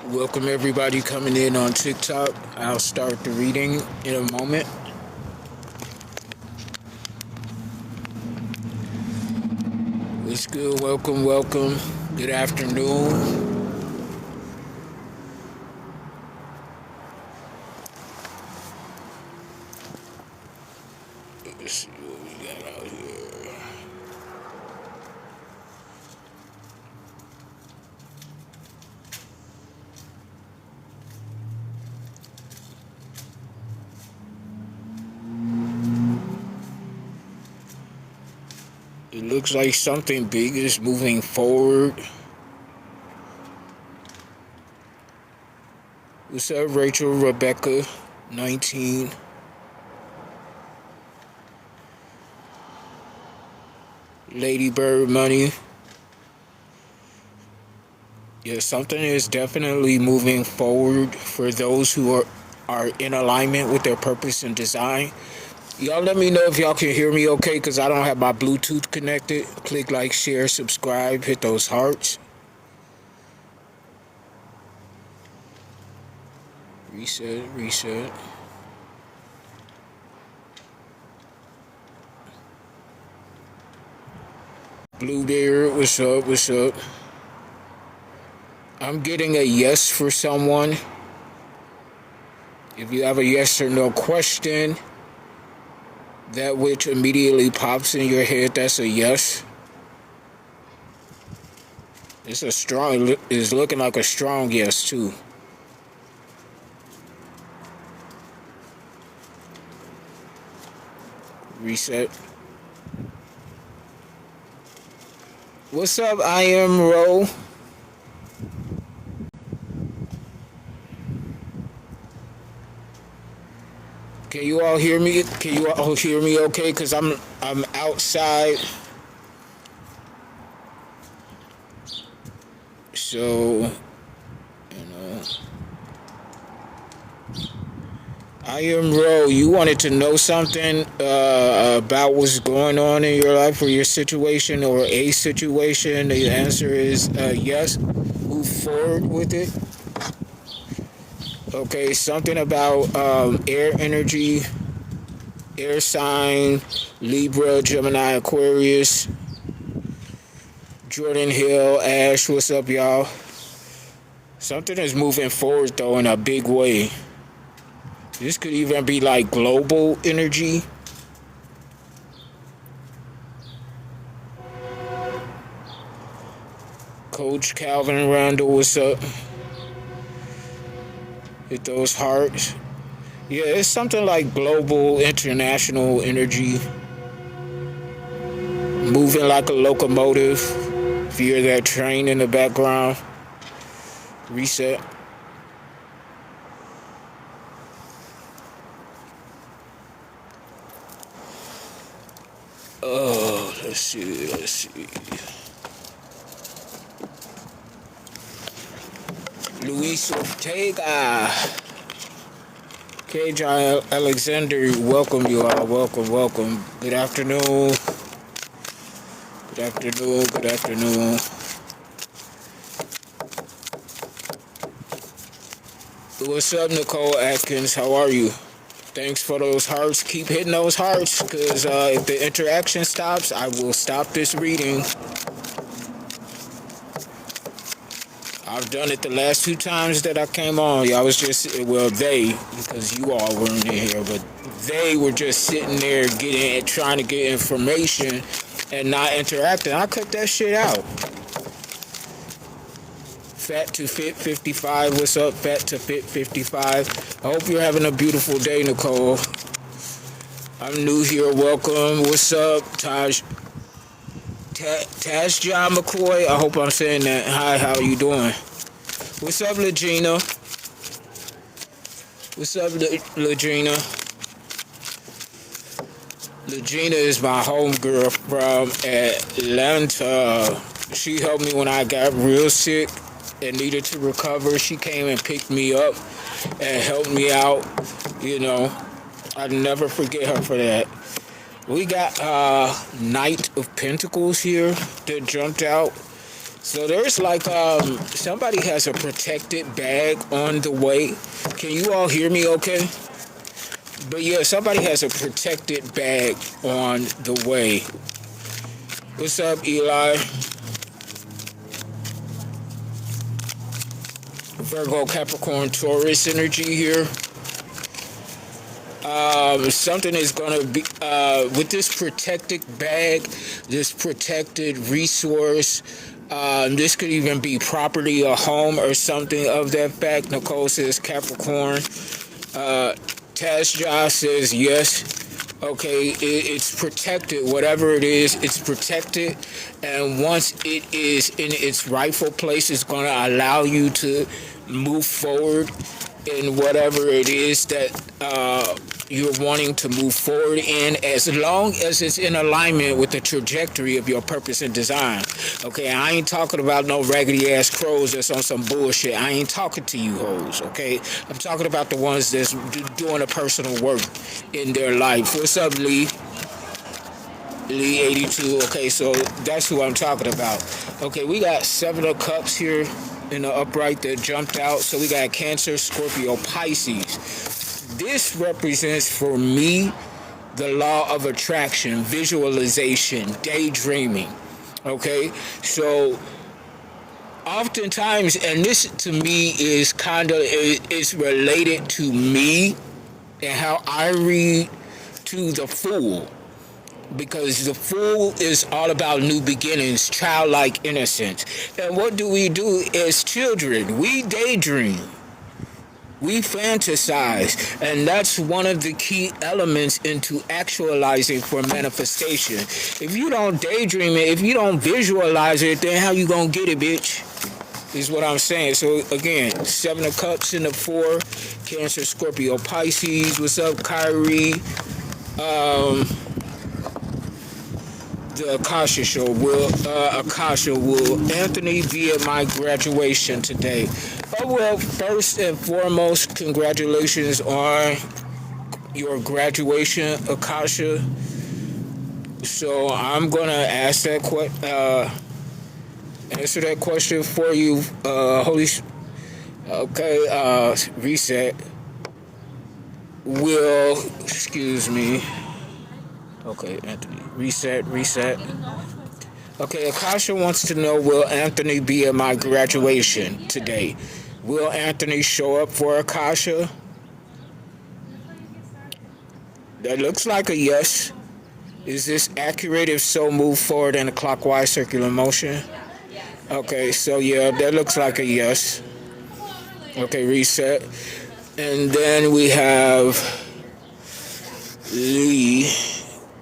Welcome everybody coming in on TikTok. I'll start the reading in a moment. It's good. Welcome. Good afternoon. Let's see what we got out here. It looks like something big is moving forward. What's up, Rachel, Rebecca, 19? Lady Bird Money. Yeah, something is definitely moving forward for those who are in alignment with their purpose and design. Y'all let me know if y'all can hear me okay, because I don't have my Bluetooth connected. Click like, share, subscribe, hit those hearts. Reset. Bluebeard, what's up? I'm getting a yes for someone. If you have a yes or no question, that which immediately pops in your head, that's a yes. It's looking like a strong yes too. Reset. What's up, I am Ro? Can you all hear me? Okay? Cause I'm outside. So, I am Ro. You wanted to know something about what's going on in your life or your situation or a situation. The answer is yes. Move forward with it. Okay, something about air energy, air sign, Libra, Gemini, Aquarius, Jordan Hill, Ash, what's up, y'all? Something is moving forward, though, in a big way. This could even be like global energy. Coach Calvin Randall, what's up? Hit those hearts. Yeah, it's something like global, international energy. Moving like a locomotive. If you hear that train in the background. Reset. Oh, let's see. Luis Ortega. Okay, John Alexander, welcome you all. Welcome. Good afternoon. What's up, Nicole Atkins? How are you? Thanks for those hearts. Keep hitting those hearts, because if the interaction stops, I will stop this reading. I've done it the last 2 times that I came on. Y'all was just, well, they, because you all weren't in here, but they were just sitting there trying to get information and not interacting. I cut that shit out. Fat to Fit 55, what's up, Fat to Fit 55? I hope you're having a beautiful day, Nicole. I'm new here, welcome. What's up, Taj John McCoy? I hope I'm saying that. Hi, how are you doing? What's up, Legina? Legina? Legina is my homegirl from Atlanta. She helped me when I got real sick and needed to recover. She came and picked me up and helped me out. I'd never forget her for that. We got Knight of Pentacles here that jumped out. So there's like somebody has a protected bag on the way. Can you all hear me okay? But yeah, somebody has a protected bag on the way. What's up, Eli? Virgo, Capricorn, Taurus energy here. Something is going to be with this protected bag, this protected resource. This could even be property, a home, or something of that fact. Nicole says Capricorn. Tasja says yes. Okay, it's protected. Whatever it is, it's protected. And once it is in its rightful place, it's going to allow you to move forward in whatever it is that you're wanting to move forward in, as long as it's in alignment with the trajectory of your purpose and design. Okay, I ain't talking about no raggedy ass crows that's on some bullshit. I ain't talking to you hoes, okay? I'm talking about the ones that's doing a personal work in their life. What's up, Lee? Lee 82. Okay, so that's who I'm talking about. Okay, we got 7 of Cups here in the upright that jumped out. So we got Cancer, Scorpio, Pisces. This represents for me the law of attraction, visualization, daydreaming. Okay, so oftentimes, and this to me is kind of is related to me and how I read to the Fool, because the Fool is all about new beginnings, childlike innocence. And what do we do as children? We daydream. We fantasize, and that's one of the key elements into actualizing for manifestation. If you don't daydream it, if you don't visualize it, then how you gonna get it, bitch? Is what I'm saying. So again, 7 of Cups in the 4, Cancer, Scorpio, Pisces. What's up, Kyrie? The Akasha show. Will Anthony be at my graduation today? Oh, well, first and foremost, congratulations on your graduation, Akasha. So I'm gonna ask that answer that question for you, Okay, reset. Excuse me. Okay, Anthony, reset. Okay, Akasha wants to know, will Anthony be at my graduation today? Will Anthony show up for Akasha? That looks like a yes. Is this accurate? If so, move forward in a clockwise circular motion. Okay, so yeah, that looks like a yes. Okay, reset. And then we have Lee,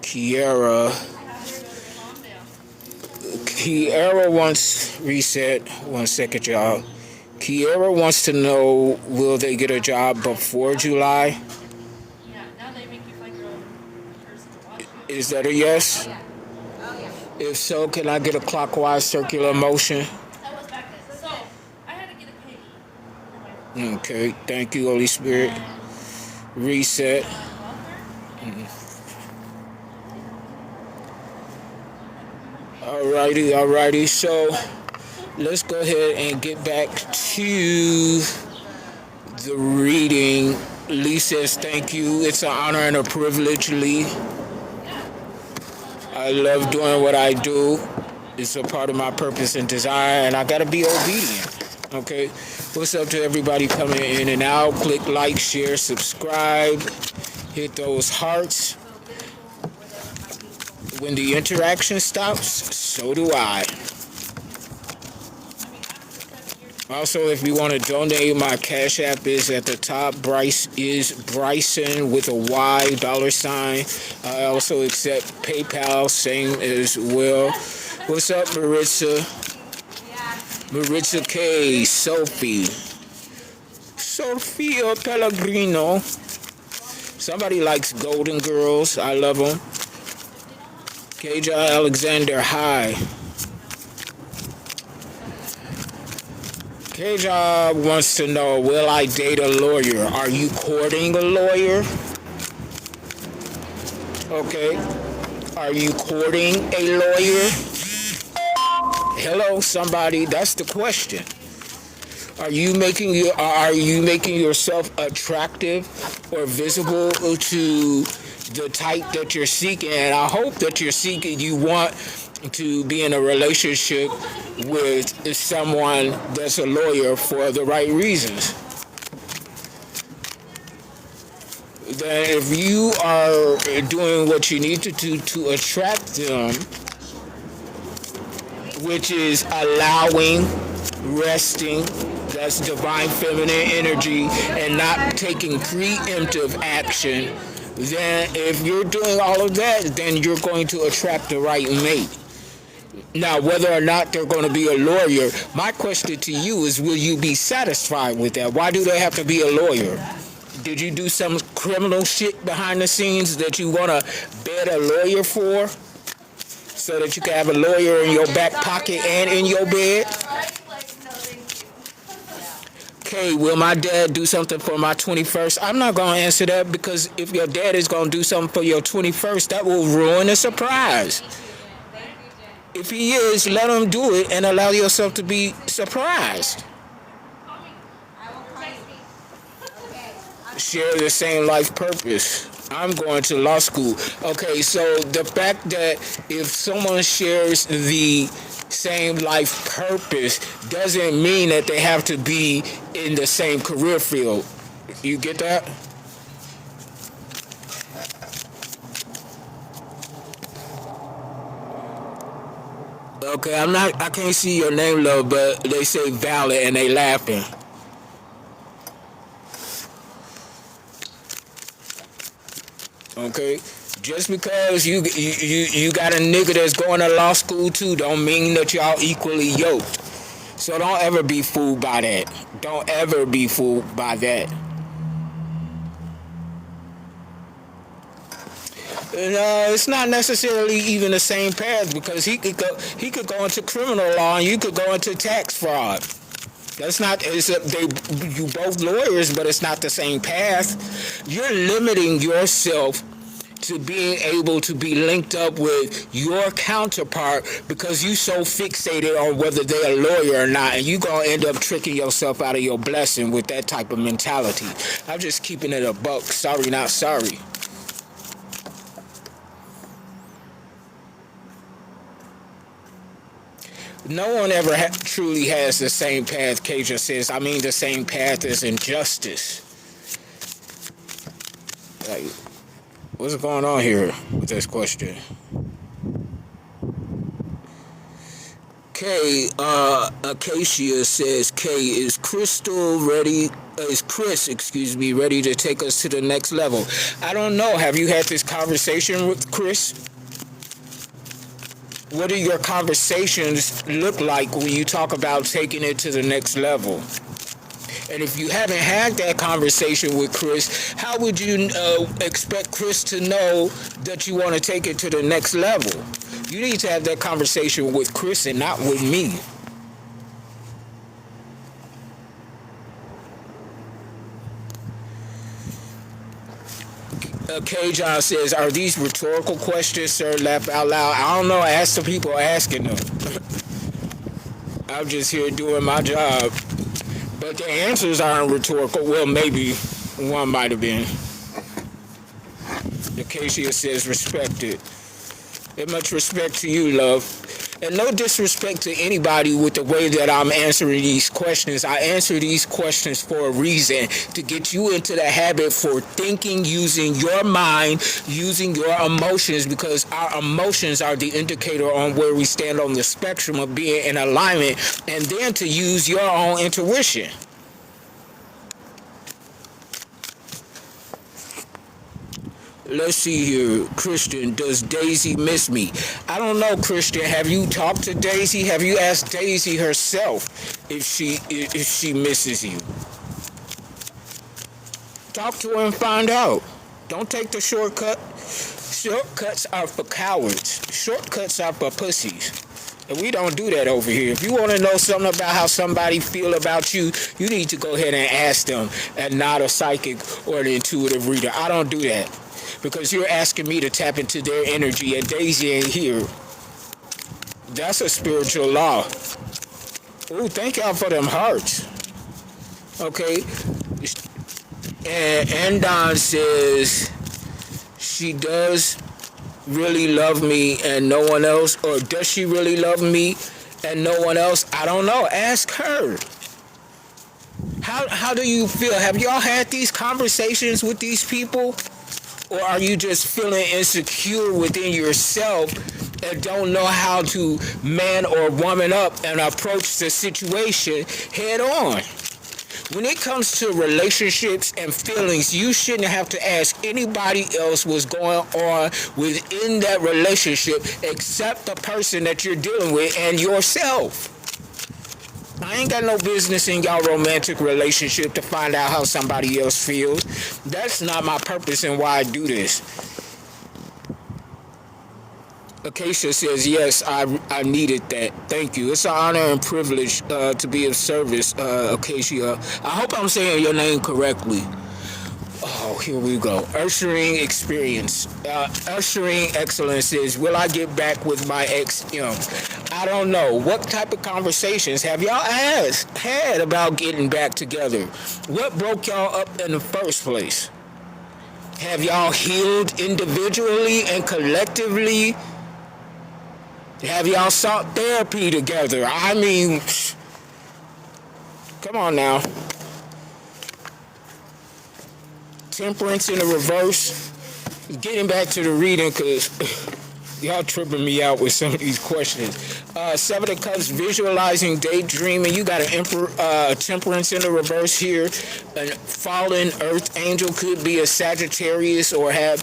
Kiara wants reset. 1 second, y'all. Kiara wants to know, will they get a job before July? Is that a yes? If so, can I get a clockwise circular motion? Okay, thank you, Holy Spirit. Reset. Alrighty. So let's go ahead and get back to the reading. Lee says, thank you. It's an honor and a privilege, Lee. I love doing what I do. It's a part of my purpose and design, and I gotta be obedient. Okay? What's up to everybody coming in and out? Click like, share, subscribe. Hit those hearts. When the interaction stops, so do I. Also, if you want to donate, my Cash App is at the top. Bryce is Bryson with a Y $. I also accept PayPal, same as well. What's up, Maritza? Maritza K, Sophia Pellegrino. Somebody likes Golden Girls. I love them. Keja Alexander, hi. Keja wants to know, will I date a lawyer? Are you courting a lawyer? Okay. Are you courting a lawyer? Hello, somebody. That's the question. Are you making yourself attractive or visible to the type that you're seeking? And I hope that you're seeking. You want to be in a relationship with someone that's a lawyer for the right reasons. That if you are doing what you need to do to attract them, which is allowing, resting, that's divine feminine energy, and not taking preemptive action, then if you're doing all of that, then you're going to attract the right mate. Now, whether or not they're going to be a lawyer, my question to you is, will you be satisfied with that? Why do they have to be a lawyer? Did you do some criminal shit behind the scenes that you want to bed a lawyer for? So that you can have a lawyer in your back pocket and in your bed? Okay, will my dad do something for my 21st? I'm not going to answer that, because if your dad is going to do something for your 21st, that will ruin the surprise. If he is, let him do it and allow yourself to be surprised. Share the same life purpose. I'm going to law school. Okay, so the fact that if someone shares the same life purpose doesn't mean that they have to be in the same career field. You get that? Okay, I can't see your name, love, but they say valid and they laughing. Okay, just because you got a nigga that's going to law school too, don't mean that y'all equally yoked. So don't ever be fooled by that. Don't ever be fooled by that. No, it's not necessarily even the same path, because he could go into criminal law and you could go into tax fraud. That's not. You both lawyers, but it's not the same path. You're limiting yourself to being able to be linked up with your counterpart because you so fixated on whether they're a lawyer or not, and you gonna end up tricking yourself out of your blessing with that type of mentality. I'm just keeping it a buck. Sorry, not sorry. No one ever truly has the same path, Kaja says. I mean the same path as injustice. Like, what's going on here with this question? K, Acacia says, K, is Chris, ready to take us to the next level? I don't know. Have you had this conversation with Chris? What do your conversations look like when you talk about taking it to the next level? And if you haven't had that conversation with Chris, how would you expect Chris to know that you want to take it to the next level? You need to have that conversation with Chris and not with me. K. John says, are these rhetorical questions, sir? Laugh out loud. I don't know. Ask the people asking them. I'm just here doing my job. But the answers aren't rhetorical. Well, maybe one might have been. Acacia says, respect it. And much respect to you, love. And no disrespect to anybody with the way that I'm answering these questions. I answer these questions for a reason, to get you into the habit for thinking, using your mind, using your emotions, because our emotions are the indicator on where we stand on the spectrum of being in alignment, and then to use your own intuition. Let's see here. Christian, does Daisy miss me? I don't know, Christian. Have you talked to Daisy? Have you asked Daisy herself if she misses you? Talk to her and find out. Don't take the shortcut. Shortcuts are for cowards. Shortcuts are for pussies. And we don't do that over here. If you want to know something about how somebody feel about you, you need to go ahead and ask them, and not a psychic or an intuitive reader. I don't do that, because you're asking me to tap into their energy, and Daisy ain't here. That's a spiritual law. Ooh, thank y'all for them hearts. Okay. And Don says she does really love me and no one else, or does she really love me and no one else? I don't know. Ask her. How do you feel? Have y'all had these conversations with these people? Or are you just feeling insecure within yourself and don't know how to man or woman up and approach the situation head on? When it comes to relationships and feelings, you shouldn't have to ask anybody else what's going on within that relationship except the person that you're dealing with and yourself. I ain't got no business in y'all romantic relationship to find out how somebody else feels. That's not my purpose and why I do this. Acacia says, yes, I needed that. Thank you. It's an honor and privilege to be of service, Acacia. I hope I'm saying your name correctly. Oh, here we go. Ushering experience. Ushering excellence says, will I get back with my ex? I don't know. What type of conversations have y'all had about getting back together? What broke y'all up in the first place? Have y'all healed individually and collectively? Have y'all sought therapy together? I mean, come on now. Temperance in the reverse. Getting back to the reading, because y'all tripping me out with some of these questions. Seven of Cups, visualizing, daydreaming. You got an temperance in the reverse here. A fallen earth angel could be a Sagittarius or have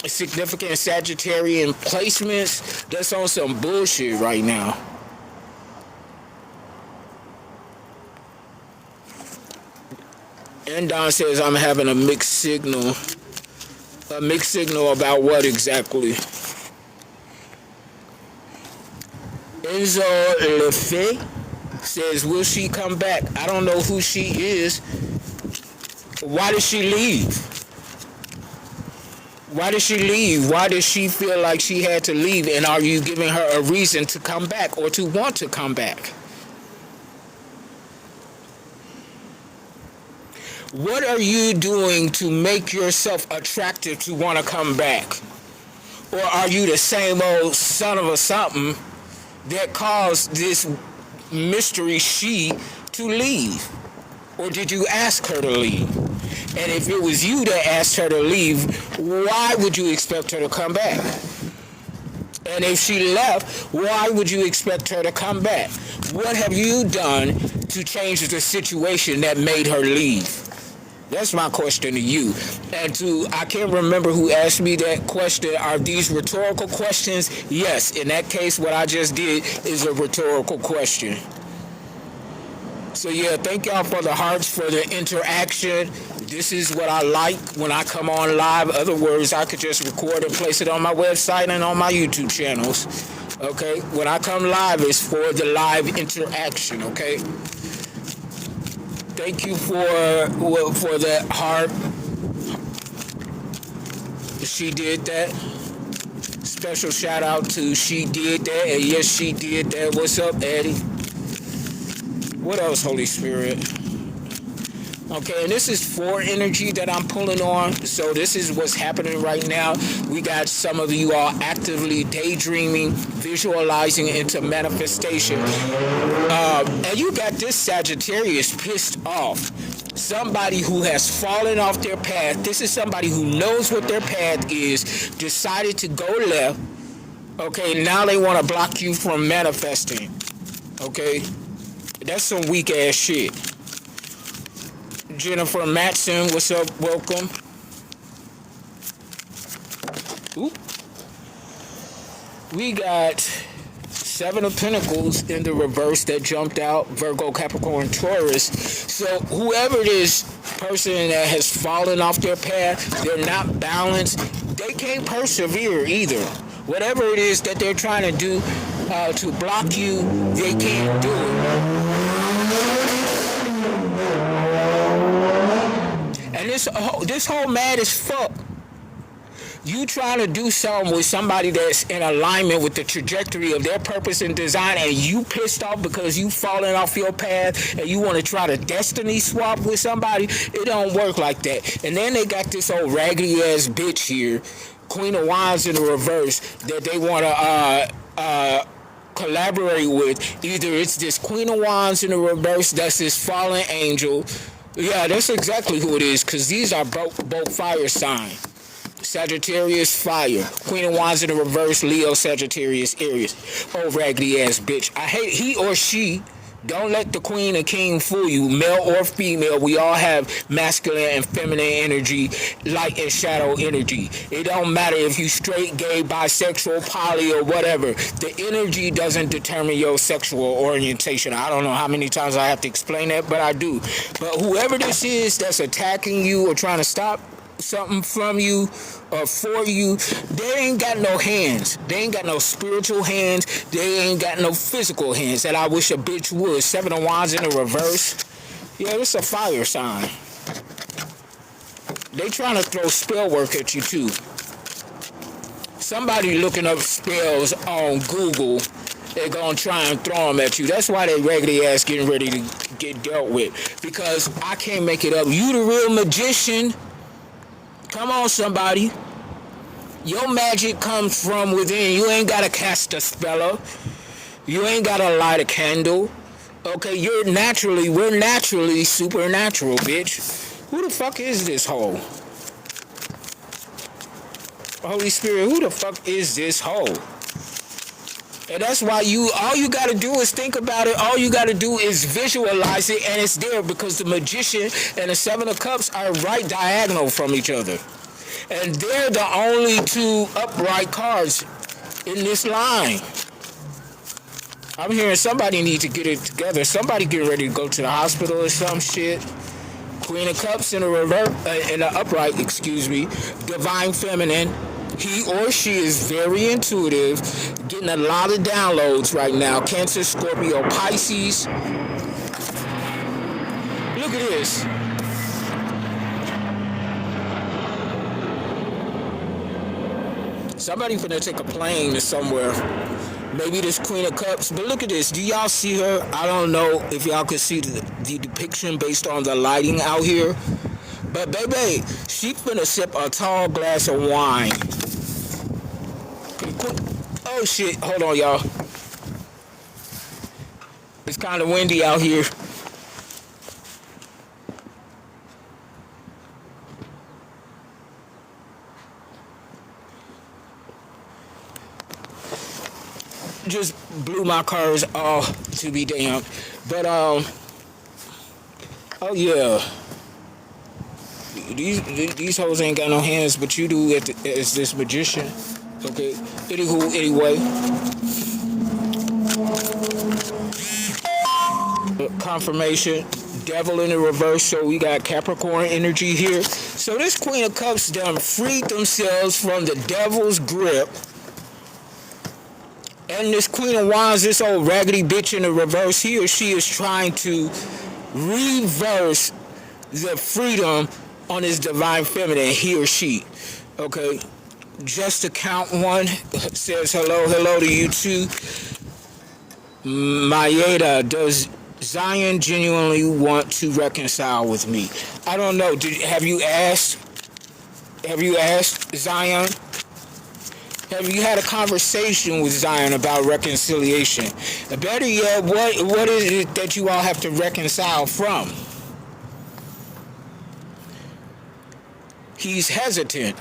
significant Sagittarian placements. That's on some bullshit right now. And Don says I'm having a mixed signal. A mixed signal about what exactly? Enzo Lefe says, will she come back? I don't know who she is. Why did she leave? Why did she leave? Why did she feel like she had to leave? And are you giving her a reason to come back or to want to come back? What are you doing to make yourself attractive to want to come back? Or are you the same old son of a something that caused this mystery she to leave? Or did you ask her to leave? And if it was you that asked her to leave, why would you expect her to come back? And if she left, why would you expect her to come back? What have you done to change the situation that made her leave? That's my question to you. And I can't remember who asked me that question. Are these rhetorical questions? Yes. In that case, what I just did is a rhetorical question. So yeah, thank y'all for the hearts, for the interaction. This is what I like when I come on live. Other words, I could just record and place it on my website and on my YouTube channels. Okay? When I come live, it's for the live interaction, okay? Thank you for that heart. She did that. Special shout out to She Did That. And yes, she did that. What's up, Eddie? What else, Holy Spirit? Okay, and this is 4 energy that I'm pulling on. So this is what's happening right now. We got some of you all actively daydreaming, visualizing into manifestation. And you got this Sagittarius pissed off. Somebody who has fallen off their path. This is somebody who knows what their path is, decided to go left. Okay, now they want to block you from manifesting. Okay? That's some weak ass shit. Jennifer Matson, what's up? Welcome. Oop. We got 7 of Pentacles in the reverse that jumped out. Virgo, Capricorn, Taurus. So whoever this person that has fallen off their path, they're not balanced. They can't persevere either. Whatever it is that they're trying to do to block you, they can't do it. And this whole mad as fuck. You trying to do something with somebody that's in alignment with the trajectory of their purpose and design, and you pissed off because you falling off your path and you want to try to destiny swap with somebody. It don't work like that. And then they got this old raggedy ass bitch here, Queen of Wands in the reverse, that they want to collaborate with. Either it's this Queen of Wands in the reverse, that's this fallen angel. Yeah, that's exactly who it is, because these are both fire sign. Sagittarius, fire. Queen of Wands in the reverse, Leo, Sagittarius, Aries. Oh, raggedy ass bitch. I hate he or she. Don't let the queen or king fool you, male or female. We all have masculine and feminine energy, light and shadow energy. It don't matter if you straight, gay, bisexual, poly, or whatever. The energy doesn't determine your sexual orientation. I don't know how many times I have to explain that, but I do. But whoever this is that's attacking you or trying to stop something from you or for you, they ain't got no hands. They ain't got no spiritual hands. They ain't got no physical hands. That I wish a bitch would. Seven of Wands in the reverse. Yeah, it's a fire sign. They trying to throw spell work at you too. Somebody looking up spells on Google, they're gonna try and throw them at you. That's why they raggedy ass getting ready to get dealt with. Because I can't make it up. You the real magician. Come on, somebody. Your magic comes from within. You ain't got to cast a spell. You ain't got to light a candle. Okay, we're naturally supernatural, bitch. Who the fuck is this hoe? Holy Spirit, who the fuck is this hoe? And that's why all you got to do is think about it. All you got to do is visualize it, and it's there, because the magician and the Seven of Cups are right diagonal from each other. And they're the only two upright cards in this line. I'm hearing somebody need to get it together. Somebody getting ready to go to the hospital or some shit. Queen of Cups in the upright, excuse me. Divine Feminine. He or she is very intuitive, getting a lot of downloads right now. Cancer, Scorpio, Pisces. Look at this. Somebody finna take a plane to somewhere. Maybe this Queen of Cups. But look at this. Do y'all see her? I don't know if y'all could see the depiction based on the lighting out here. But baby, she finna sip a tall glass of wine. Oh shit, hold on y'all. It's kind of windy out here. Just blew my cars off to be damned. But oh yeah. These hoes ain't got no hands, but you do as this magician. Okay. Anyway. Confirmation. Devil in the reverse, so we got Capricorn energy here. So this Queen of Cups done freed themselves from the devil's grip. And this Queen of Wands, this old raggedy bitch in the reverse, he or she is trying to reverse the freedom on his divine feminine, he or she. Okay, just to count one, says hello to you too. Mayeda, does Zion genuinely want to reconcile with me? I don't know. Have you asked Zion? Have you had a conversation with Zion about reconciliation? Better yet, what is it that you all have to reconcile from? He's hesitant.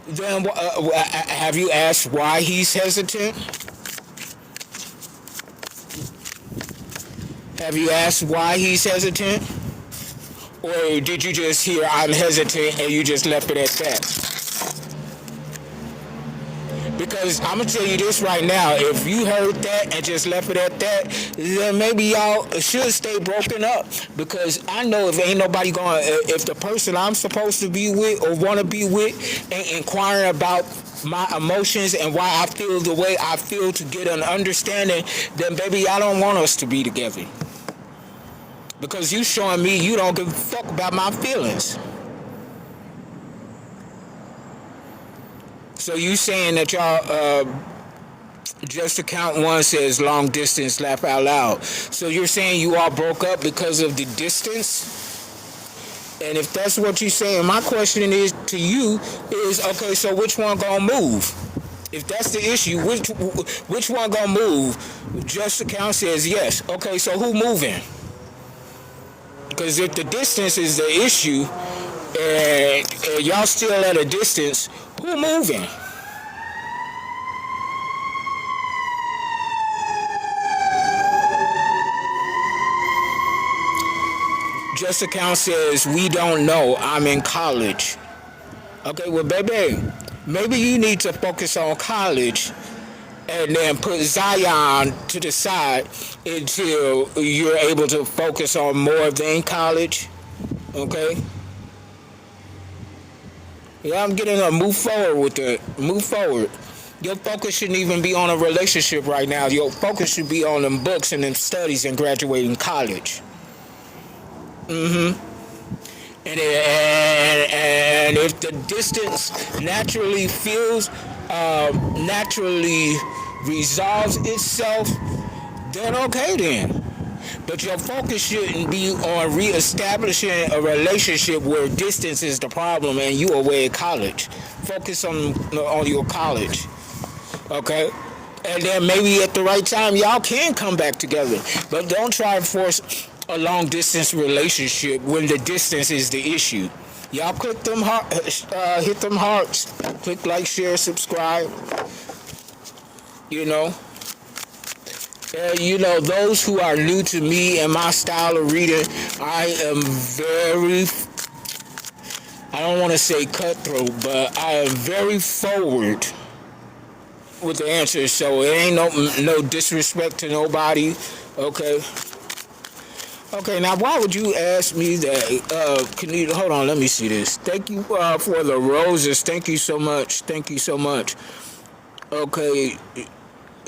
Then have you asked why he's hesitant? Have you asked why he's hesitant? Or did you just hear I'm hesitant and you just left it at that? Because I'm going to tell you this right now, if you heard that and just left it at that, then maybe y'all should stay broken up. Because I know if ain't nobody going, if the person I'm supposed to be with or want to be with ain't inquiring about my emotions and why I feel the way I feel to get an understanding, then baby, I don't want us to be together. Because you showing me you don't give a fuck about my feelings. So you saying that y'all just account one says long distance laugh out loud. So you're saying you all broke up because of the distance? And if that's what you're saying, my question is to you is okay. So which one gonna move? If that's the issue, which one gonna move? Just account says yes. Okay, so who moving? Because if the distance is the issue, and y'all still at a distance, who moving? Just account says we don't know. I'm in college. Okay, well, baby, maybe you need to focus on college and then put Zion to the side until you're able to focus on more than college. Okay? Yeah, I'm getting a move forward with it. Move forward. Your focus shouldn't even be on a relationship right now. Your focus should be on them books and them studies and graduating college. And if the distance naturally naturally resolves itself, then okay then. But your focus shouldn't be on reestablishing a relationship where distance is the problem and you away at college. Focus on your college, okay? And then maybe at the right time y'all can come back together. But don't try to force a long distance relationship when the distance is the issue. Y'all click them hit them hearts, click like, share, subscribe. You know, those who are new to me and my style of reading, I am I don't want to say cutthroat, but I am very forward with the answers. So it ain't no disrespect to nobody. Okay. Okay, now why would you ask me that? Can you hold on? Let me see this. Thank you for the roses. Thank you so much. Thank you so much. Okay,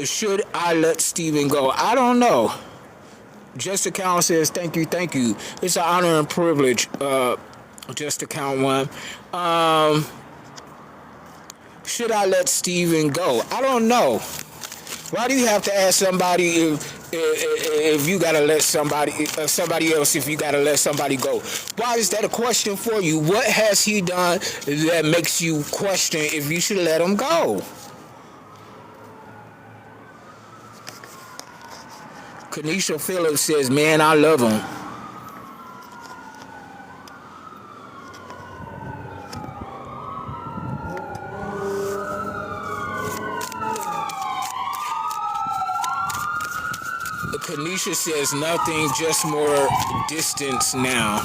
should I let Steven go? I don't know. Just account says thank you, thank you. It's an honor and privilege. Just account one. Should I let Steven go? I don't know. Why do you have to ask somebody if you gotta let somebody else if you gotta let somebody go? Why is that a question for you? What has he done that makes you question if you should let him go? Kanisha Phillips says, man, I love him. Kanisha says nothing, just more distance now.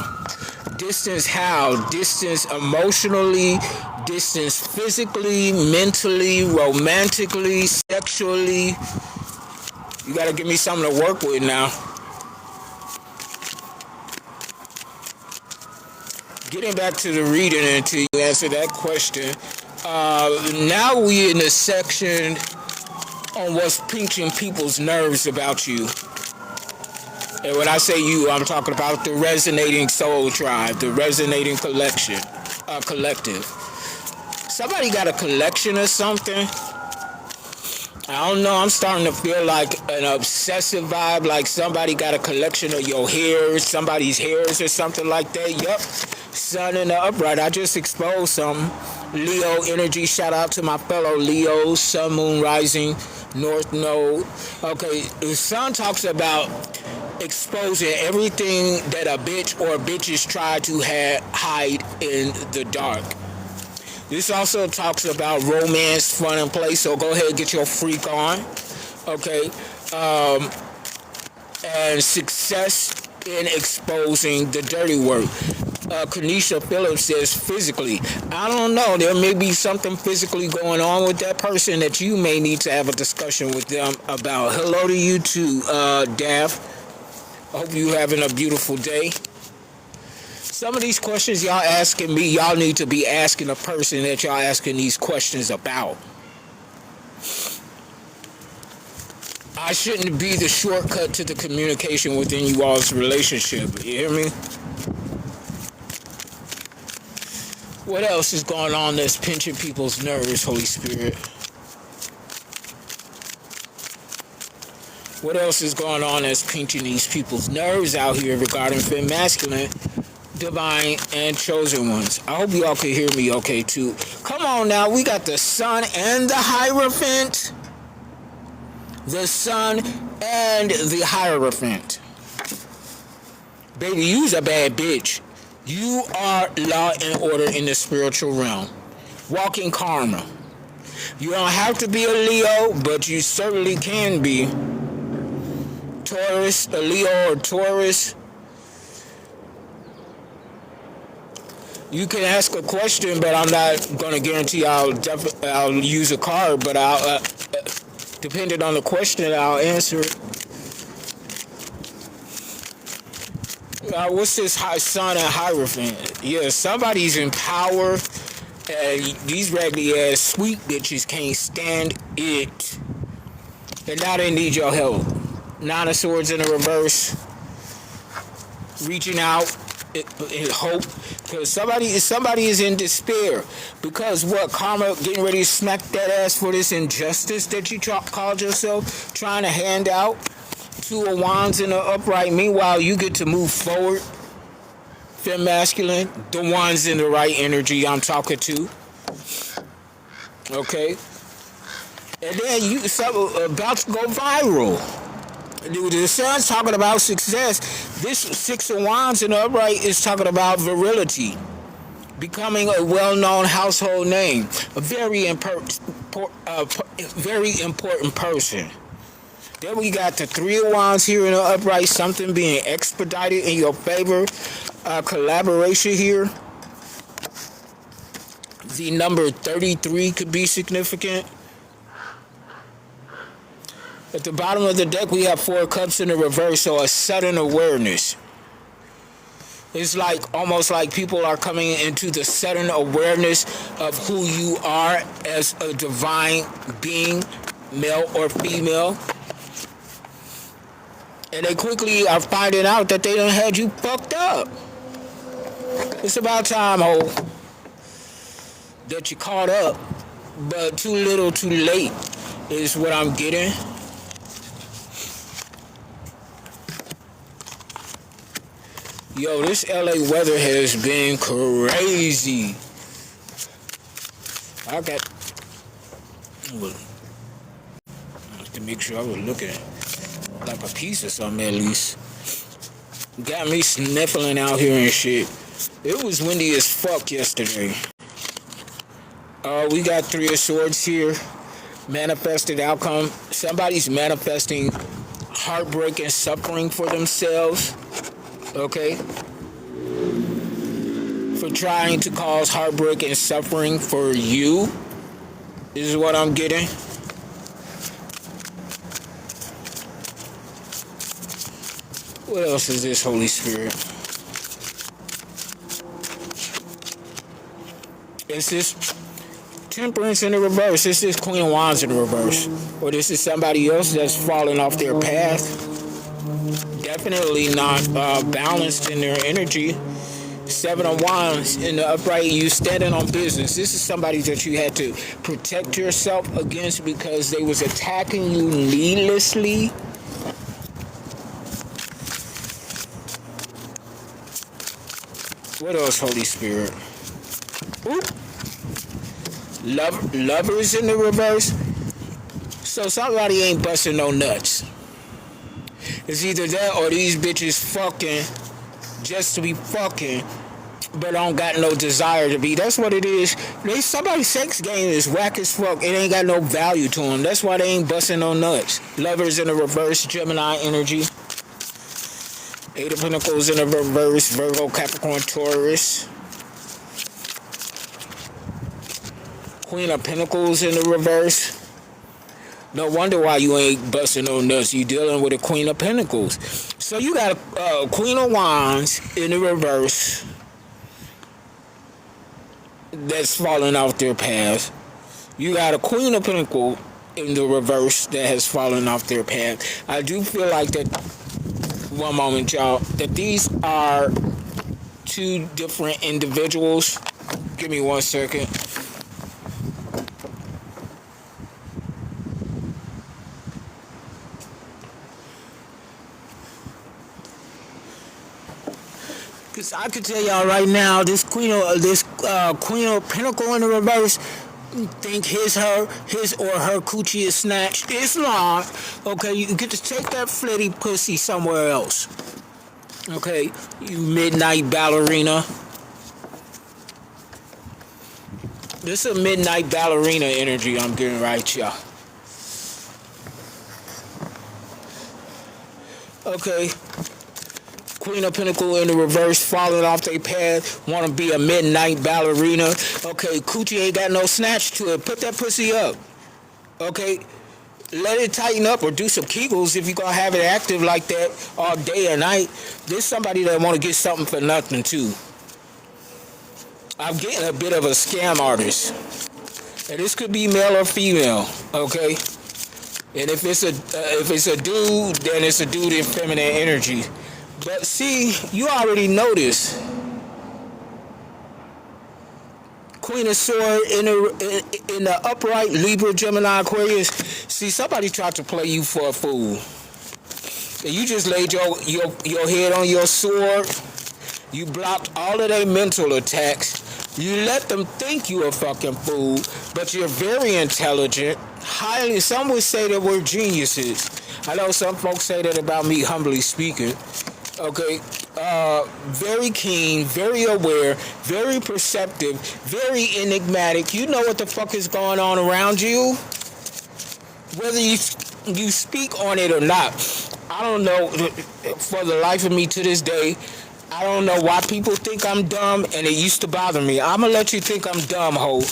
Distance how? Distance emotionally, distance physically, mentally, romantically, sexually. You gotta give me something to work with now. Getting back to the reading until you answer that question. Now we in the section on what's pinching people's nerves about you. And when I say you, I'm talking about the resonating soul tribe, the resonating collective. Somebody got a collection or something? I don't know, I'm starting to feel like an obsessive vibe, like somebody got a collection of your hairs, somebody's hairs or something like that. Yup, sun in the upright, I just exposed something. Leo energy, shout out to my fellow Leos, sun, moon, rising, north node. Okay, the sun talks about exposing everything that a bitch or bitches try to hide in the dark. This also talks about romance, fun, and play, so go ahead and get your freak on. Okay. And success in exposing the dirty work. Kanisha Phillips says physically. I don't know. There may be something physically going on with that person that you may need to have a discussion with them about. Hello to you too, Dav. I hope you're having a beautiful day. Some of these questions y'all asking me, y'all need to be asking the person that y'all asking these questions about. I shouldn't be the shortcut to the communication within you all's relationship. You hear me? What else is going on that's pinching people's nerves, Holy Spirit? What else is going on that's pinching these people's nerves out here regarding femme masculine, divine, and chosen ones? I hope y'all can hear me okay, too. Come on now, we got the Sun and the Hierophant. The Sun and the Hierophant. Baby, you's a bad bitch. You are law and order in the spiritual realm. Walking karma. You don't have to be a Leo, but you certainly can be. Taurus, a Leo or Taurus. You can ask a question, but I'm not going to guarantee I'll use a card, but I'll, depending on the question, I'll answer it. What's this Sun and Hierophant? Yeah, somebody's in power, and these raggedy ass sweet bitches can't stand it. And now they need your help. Nine of Swords in the reverse. Reaching out in hope. Because somebody is in despair. Because what? Karma getting ready to smack that ass for this injustice that you called yourself trying to hand out. Two of Wands in the upright. Meanwhile, you get to move forward. Femme masculine. The ones in the right energy I'm talking to. Okay? And then you about to go viral. The Sun's talking about success. This Six of Wands in the upright is talking about virility. Becoming a well-known household name. A very important person. Then we got the Three of Wands here in the upright. Something being expedited in your favor. Collaboration here. The number 33 could be significant. At the bottom of the deck, we have Four of Cups in the reverse, so a sudden awareness. It's like almost like people are coming into the sudden awareness of who you are as a divine being, male or female. And they quickly are finding out that they done had you fucked up. It's about time, ho, that you caught up, but too little, too late is what I'm getting. Yo, this LA weather has been crazy. I got to make sure I was looking like a piece of something at least. Got me sniffling out here and shit. It was windy as fuck yesterday. We got Three of Swords here. Manifested outcome. Somebody's manifesting heartbreak and suffering for themselves. Okay? For trying to cause heartbreak and suffering for you. This is what I'm getting. What else is this, Holy Spirit? Is this Temperance in the reverse? This is Queen of Wands in the reverse. Or this is somebody else that's falling off their path. Definitely not balanced in their energy. Seven of Wands in the upright, you standing on business. This is somebody that you had to protect yourself against because they was attacking you needlessly. What else, Holy Spirit? Oop. Lovers in the reverse. So somebody ain't busting no nuts. It's either that or these bitches fucking just to be fucking, but don't got no desire to be. That's what it is. Somebody's sex game is whack as fuck. It ain't got no value to them. That's why they ain't busting no nuts. Lovers in the reverse, Gemini energy. Eight of Pentacles in the reverse, Virgo, Capricorn, Taurus. Queen of Pentacles in the reverse. No wonder why you ain't busting no nuts. You dealing with a Queen of Pentacles. So you got a Queen of Wands in the reverse that's falling off their path. You got a Queen of Pentacles in the reverse that has fallen off their path. I do feel like that, one moment y'all, that these are two different individuals Give me 1 second. Cause I can tell y'all right now, this Queen of Pinnacle in the reverse think his or her coochie is snatched. It's not. Okay, you get to take that flitty pussy somewhere else. Okay, you midnight ballerina. This is a midnight ballerina energy I'm getting right, y'all. Okay. Queen of Pinnacle in the reverse, falling off their path, want to be a midnight ballerina. Okay, coochie ain't got no snatch to it. Put that pussy up. Okay, let it tighten up or do some kegels if you gonna have it active like that all day and night. There's somebody that want to get something for nothing too. I'm getting a bit of a scam artist, and this could be male or female. Okay, and if it's a dude, then it's a dude in feminine energy. But see, you already know this. Queen of Sword in the upright Libra, Gemini, Aquarius. See, somebody tried to play you for a fool. And you just laid your head on your sword. You blocked all of their mental attacks. You let them think you a fucking fool, but you're very intelligent. Highly, some would say that we're geniuses. I know some folks say that about me, humbly speaking. Okay, very keen, very aware, very perceptive, very enigmatic. You know what the fuck is going on around you, whether you speak on it or not. I don't know, for the life of me to this day, I don't know why people think I'm dumb, and it used to bother me. I'ma let you think I'm dumb, ho.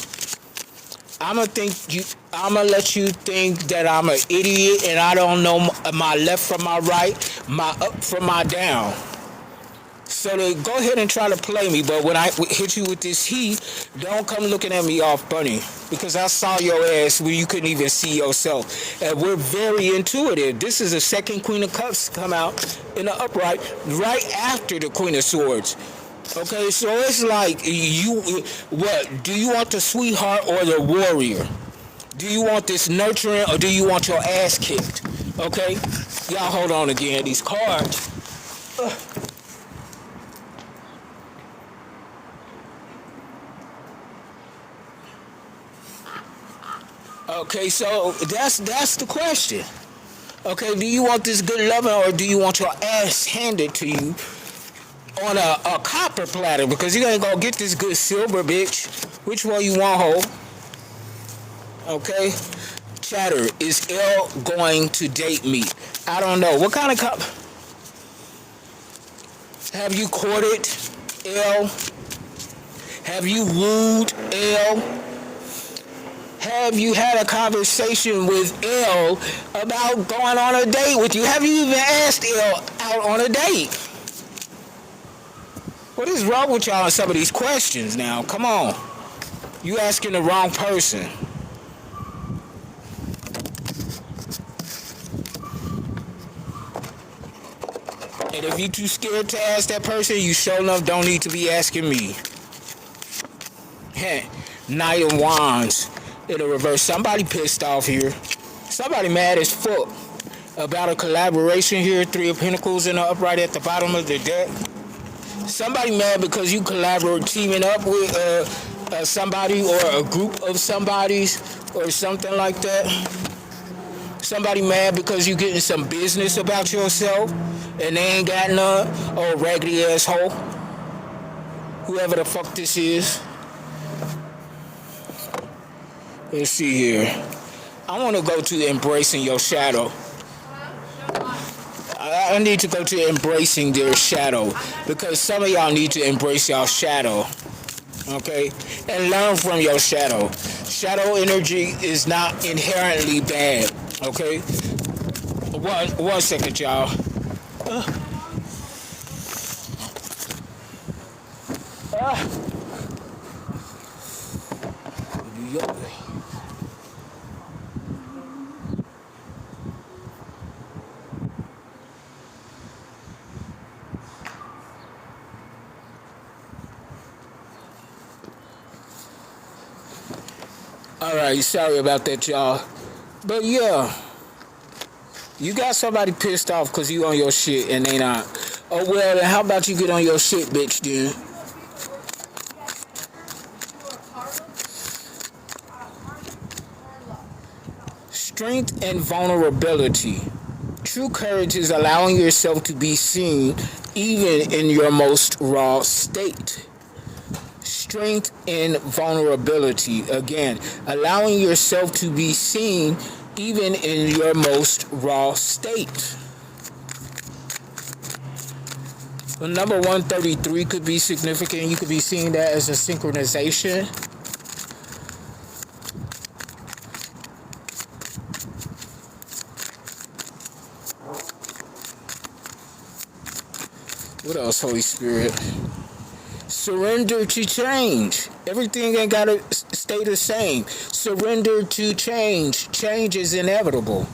I'ma let you think that I'm an idiot and I don't know my left from my right, my up from my down. So they go ahead and try to play me, but when I hit you with this heat, don't come looking at me off bunny, because I saw your ass where you couldn't even see yourself. And we're very intuitive. This is the second Queen of Cups come out in the upright right after the Queen of Swords. Okay, so it's like, what? Do you want the sweetheart or the warrior? Do you want this nurturing or do you want your ass kicked? Okay? Y'all hold on again, these cards. Okay, so that's the question. Okay, do you want this good loving or do you want your ass handed to you on a copper platter? Because you ain't gonna get this good silver, bitch. Which one you want, ho? Okay? Chatter, is L going to date me? I don't know. What kind of cup? Have you courted L? Have you wooed L? Have you had a conversation with L about going on a date with you? Have you even asked L out on a date? What is wrong with y'all on some of these questions now? Come on. You asking the wrong person. And if you too scared to ask that person, you sure enough don't need to be asking me. Hey, Knight of Wands in the reverse. Somebody pissed off here. Somebody mad as fuck about a collaboration here. Three of Pentacles in the upright at the bottom of the deck. Somebody mad because you teaming up with somebody or a group of somebodies or something like that. Somebody mad because you getting some business about yourself and they ain't got none. Oh, raggedy asshole. Whoever the fuck this is. Let's see here. I want to go to embracing your shadow. I need to go to embracing their shadow, because some of y'all need to embrace y'all shadow, okay? And learn from your shadow. Shadow energy is not inherently bad, okay? One second, y'all. Alright, sorry about that, y'all. But yeah, you got somebody pissed off because you on your shit and they not. Oh well, then how about you get on your shit, bitch, then? Strength and vulnerability. True courage is allowing yourself to be seen even in your most raw state. Strength and vulnerability. Again, allowing yourself to be seen even in your most raw state. Well, number 133 could be significant. You could be seeing that as a synchronization. What else, Holy Spirit? Surrender to change. Everything ain't gotta stay the same. Surrender to change. Change is inevitable.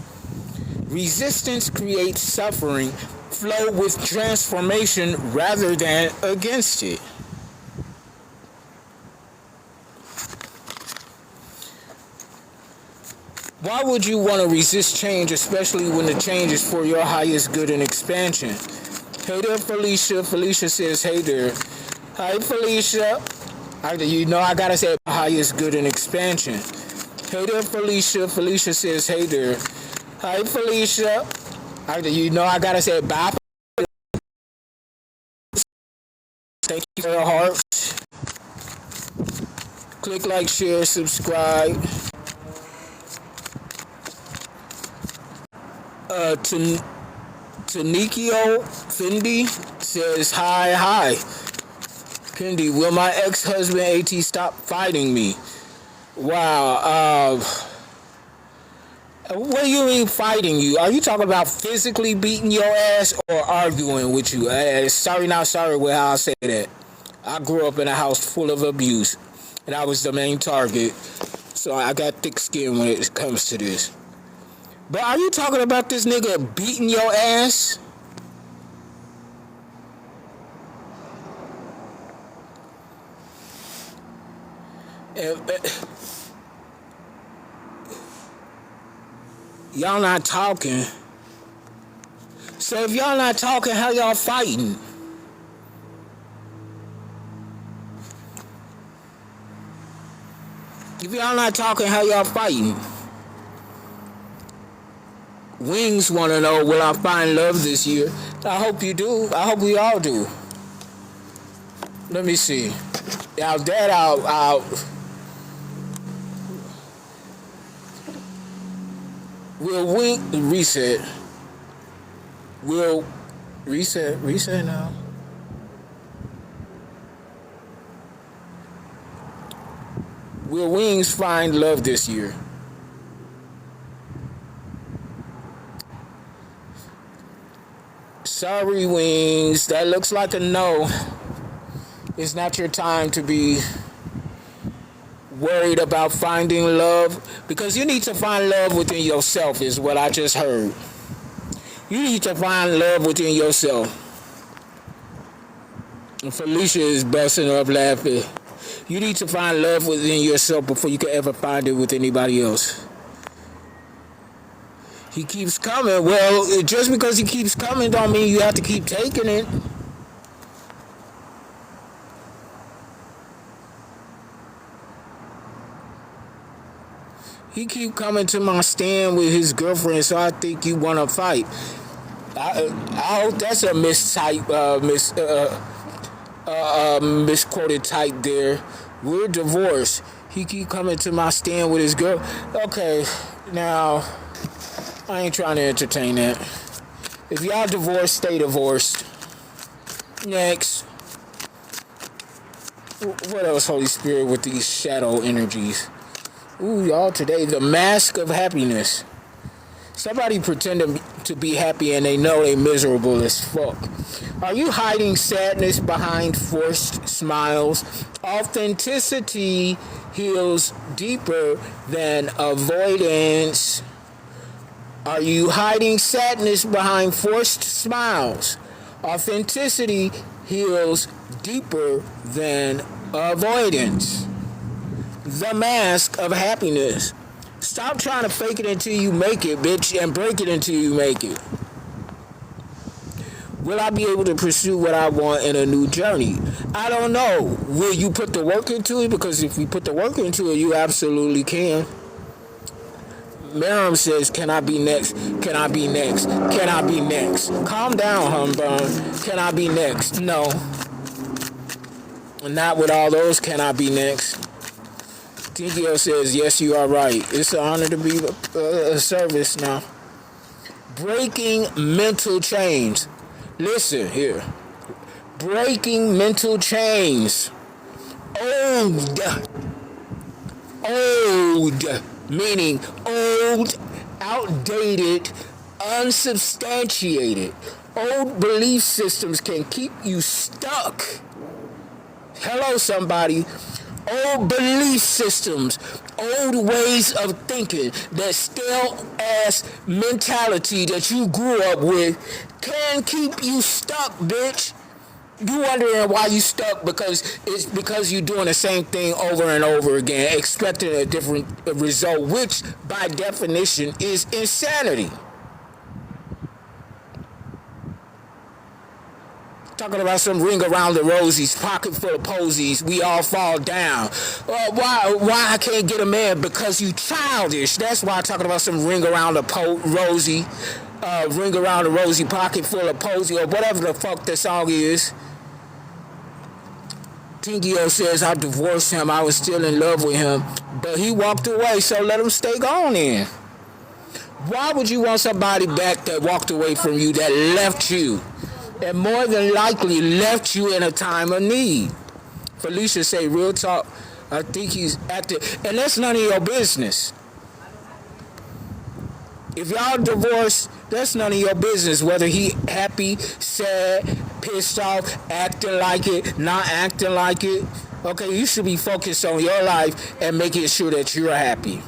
Resistance creates suffering. Flow with transformation rather than against it. Why would you want to resist change, especially when the change is for your highest good and expansion? Hey there, Felicia. Felicia says, hey there. Hi, Felicia. You know I gotta say highest good and expansion. Hey there, Felicia. Felicia says, hey there. Hi, Felicia. You know I gotta say bye. Thank you for your heart. Click like, share, subscribe. Tanikio Fendi says, hi. Kendi, will my ex-husband AT stop fighting me? Wow. What do you mean fighting you? Are you talking about physically beating your ass or arguing with you? Sorry, not sorry with how I say that. I grew up in a house full of abuse, and I was the main target. So I got thick skin when it comes to this. But are you talking about this nigga beating your ass? Y'all not talking. So if y'all not talking, how y'all fighting? If y'all not talking, how y'all fighting? Wings want to know, will I find love this year? I hope you do. I hope we all do. Let me see. Now that I'll we'll reset. We'll reset now. Will Wings find love this year? Sorry, Wings. That looks like a no. It's not your time to be worried about finding love, because you need to find love within yourself, is what I just heard. You need to find love within yourself. And Felicia is busting up laughing. You need to find love within yourself before you can ever find it with anybody else. He keeps coming. Well, just because he keeps coming don't mean you have to keep taking it. He keep coming to my stand with his girlfriend, so I think you want to fight. I hope that's a misquoted type there. We're divorced. He keep coming to my stand with his girl. Okay, now I ain't trying to entertain that. If y'all divorced, stay divorced. Next. What else, Holy Spirit, with these shadow energies? Ooh, y'all, today, the mask of happiness. Somebody pretending to be happy and they know they miserable as fuck. Are you hiding sadness behind forced smiles? Authenticity heals deeper than avoidance. Are you hiding sadness behind forced smiles? Authenticity heals deeper than avoidance. the mask of happiness. Stop trying to fake it until you make it, bitch, and break it until you make it. Will I be able to pursue what I want in a new journey? I don't know. Will you put the work into it? Because if you put the work into it, you absolutely can. Miriam says, can I be next? Can I be next? Can I be next? Calm down, Humbug. Can I be next? No. Not with all those can I be next. TGL says, yes, you are right. It's an honor to be a service now. Breaking mental chains. Listen here. Breaking mental chains. Old, meaning old, outdated, unsubstantiated. Old belief systems can keep you stuck. Hello, somebody. Old belief systems, old ways of thinking, that stale ass mentality that you grew up with can keep you stuck, bitch. You wondering why you stuck because it's because you're doing the same thing over and over again, expecting a different result, which by definition is insanity. Talking about some ring around the rosies, pocket full of posies, we all fall down. Why I can't get a man? Because you childish. That's why I'm talking about some ring around the rosy, ring around the rosy, pocket full of posy, or whatever the fuck the song is. Tingio says, I divorced him, I was still in love with him, but he walked away, so let him stay gone in. Why would you want somebody back that walked away from you, that left you? And more than likely left you in a time of need. Felicia say, real talk, I think he's active. And that's none of your business. If y'all divorced, that's none of your business. Whether he happy, sad, pissed off, acting like it, not acting like it. Okay, you should be focused on your life and making sure that you're happy.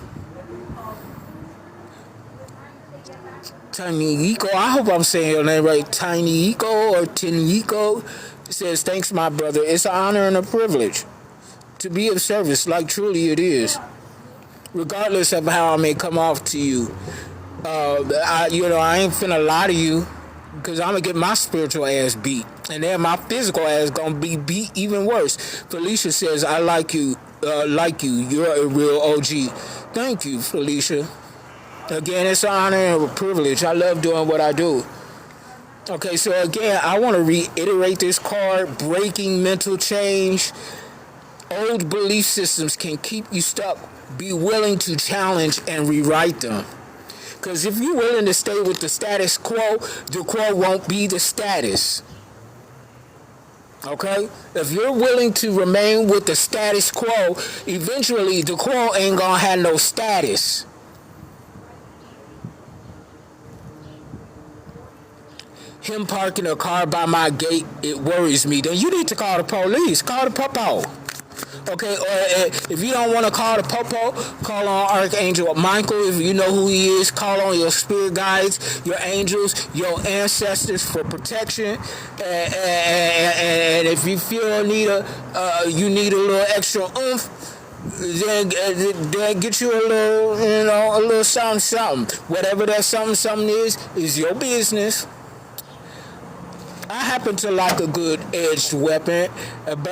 Tiny Eco, I hope I'm saying your name right. Tiny Eco or Tiny Eco says, thanks, my brother. It's an honor and a privilege to be of service, like truly it is. Regardless of how I may come off to you. I ain't finna lie to you, because I'm gonna get my spiritual ass beat. And then my physical ass gonna be beat even worse. Felicia says, I like you. You're a real OG. Thank you, Felicia. Again, it's an honor and a privilege. I love doing what I do. Okay, so again, I want to reiterate this card. Breaking mental change. Old belief systems can keep you stuck. Be willing to challenge and rewrite them. Because if you're willing to stay with the status quo won't be the status. Okay? If you're willing to remain with the status quo, eventually the quo ain't gonna have no status. Him parking a car by my gate, it worries me. Then you need to call the police. Call the popo. Okay, or if you don't want to call the popo, call on Archangel Michael. If you know who he is, call on your spirit guides, your angels, your ancestors for protection. And if you feel you need a little extra oomph, then get you a little something. Whatever that something is your business. I happen to like a good edged weapon, but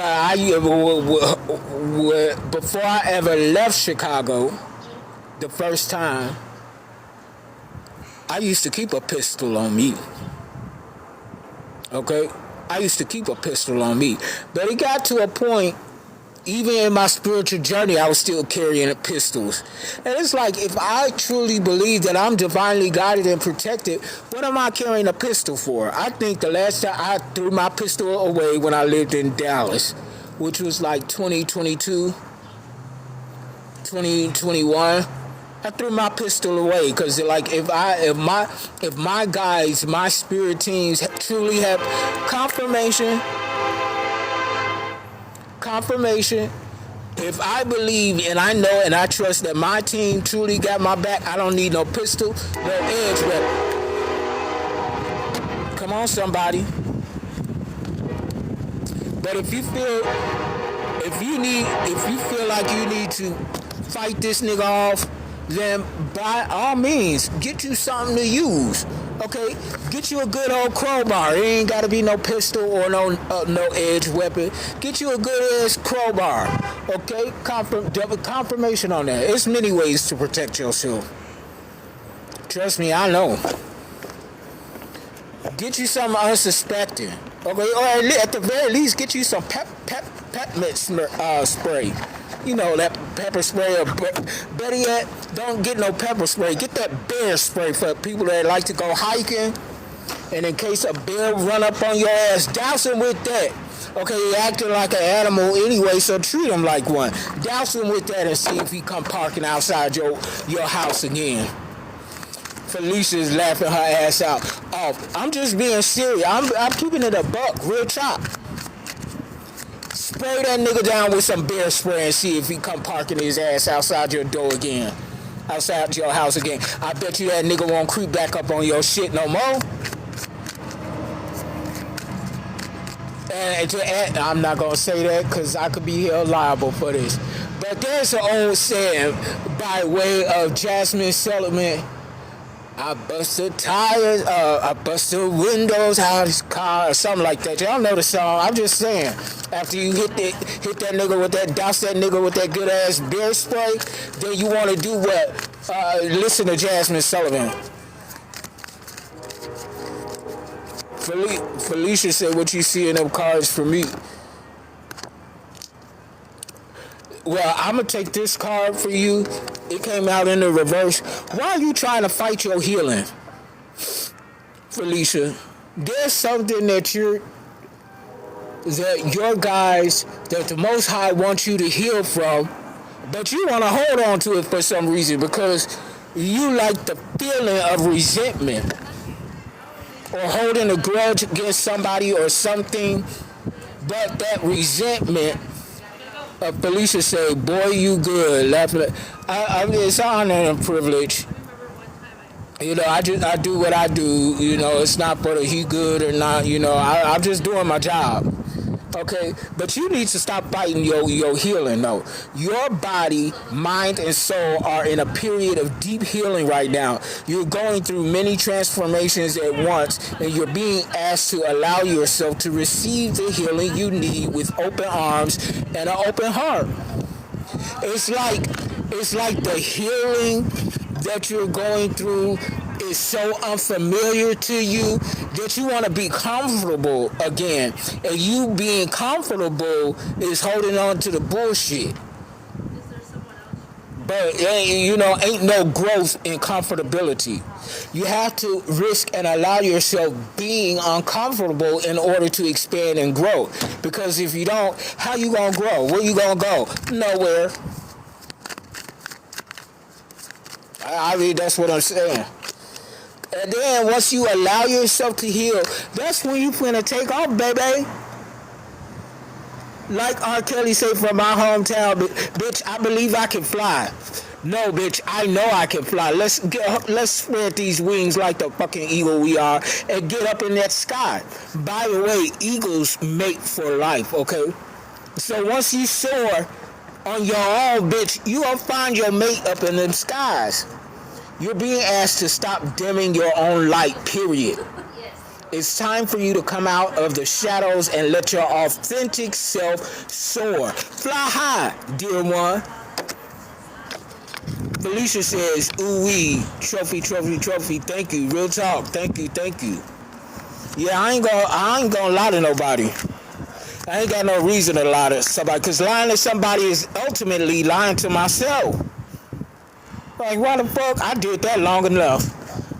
before I ever left Chicago, the first time, I used to keep a pistol on me. Okay? I used to keep a pistol on me. But it got to a point, even in my spiritual journey, I was still carrying pistols. And it's like, if I truly believe that I'm divinely guided and protected, what am I carrying a pistol for? I think the last time I threw my pistol away when I lived in Dallas, which was like 2022, 2021. I threw my pistol away because, like, if my guides, my spirit teams truly have confirmation, if I believe and I know and I trust that my team truly got my back, I don't need no pistol, no edge weapon. Come on, somebody. But if you feel if you feel like you need to fight this nigga off, then by all means, get you something to use. Okay, get you a good old crowbar. It ain't gotta be no pistol or no edge weapon. Get you a good ass crowbar. Okay, double confirmation on that. There's many ways to protect yourself. Trust me, I know. Get you something unsuspecting. Okay, or at the very least, get you some peppermint spray. You know, that pepper spray, or better yet, don't get no pepper spray. Get that bear spray for people that like to go hiking, and in case a bear run up on your ass, douse him with that. Okay, he acting like an animal anyway, so treat him like one. Douse him with that and see if he come parking outside your house again. Felicia's laughing her ass out. Oh, I'm just being serious. I'm keeping it a buck, real chop. Spray that nigga down with some bear spray and see if he come parking his ass outside your door again. Outside your house again. I bet you that nigga won't creep back up on your shit no more. And to add, I'm not going to say that because I could be held liable for this. But there's an old saying by way of Jasmine Sullivan. I busted tires, I busted windows out of his car, or something like that. Y'all know the song. I'm just saying. After you hit that nigga with that, douse that nigga with that good ass bear spray, then you want to do what? Listen to Jasmine Sullivan. Felicia said, "What you see in them cards for me?" Well, I'm going to take this card for you. It came out in the reverse. Why are you trying to fight your healing, Felicia? There's something that your guys, that the Most High wants you to heal from, but you want to hold on to it for some reason because you like the feeling of resentment or holding a grudge against somebody or something, but that resentment. Felicia said, "Boy, you good." It's an honor and a privilege. You know, I do what I do. You know, it's not whether he good or not. You know, I'm just doing my job. Okay, but you need to stop fighting your healing. though. Your body, mind, and soul are in a period of deep healing right now. You're going through many transformations at once, and you're being asked to allow yourself to receive the healing you need with open arms and an open heart. It's like the healing that you're going through is so unfamiliar to you that you want to be comfortable again. And you being comfortable is holding on to the bullshit. But, you know, ain't no growth in comfortability. You have to risk and allow yourself being uncomfortable in order to expand and grow. Because if you don't, how you going to grow? Where you going to go? Nowhere. I mean, that's what I'm saying. And then once you allow yourself to heal, that's when you finna take off, baby. Like R. Kelly said from my hometown, bitch, I believe I can fly. No, bitch, I know I can fly. Let's spread these wings like the fucking eagle we are and get up in that sky. By the way, eagles mate for life, okay? So once you soar on your own, bitch, you gonna find your mate up in them skies. You're being asked to stop dimming your own light, period. It's time for you to come out of the shadows and let your authentic self soar. Fly high, dear one. Felicia says, ooh-wee, trophy. Thank you. Real talk. Thank you. Yeah, I ain't gonna lie to nobody. I ain't got no reason to lie to somebody, because lying to somebody is ultimately lying to myself. Like, why the fuck? I did that long enough.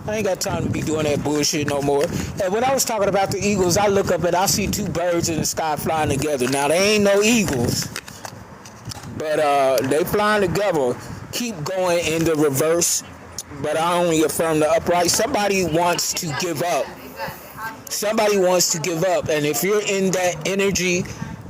I ain't got time to be doing that bullshit no more. And when I was talking about the eagles, I look up and I see two birds in the sky flying together. Now, they ain't no eagles, but they flying together. Keep going in the reverse, but I only affirm the upright. Somebody wants to give up. And if you're in that energy,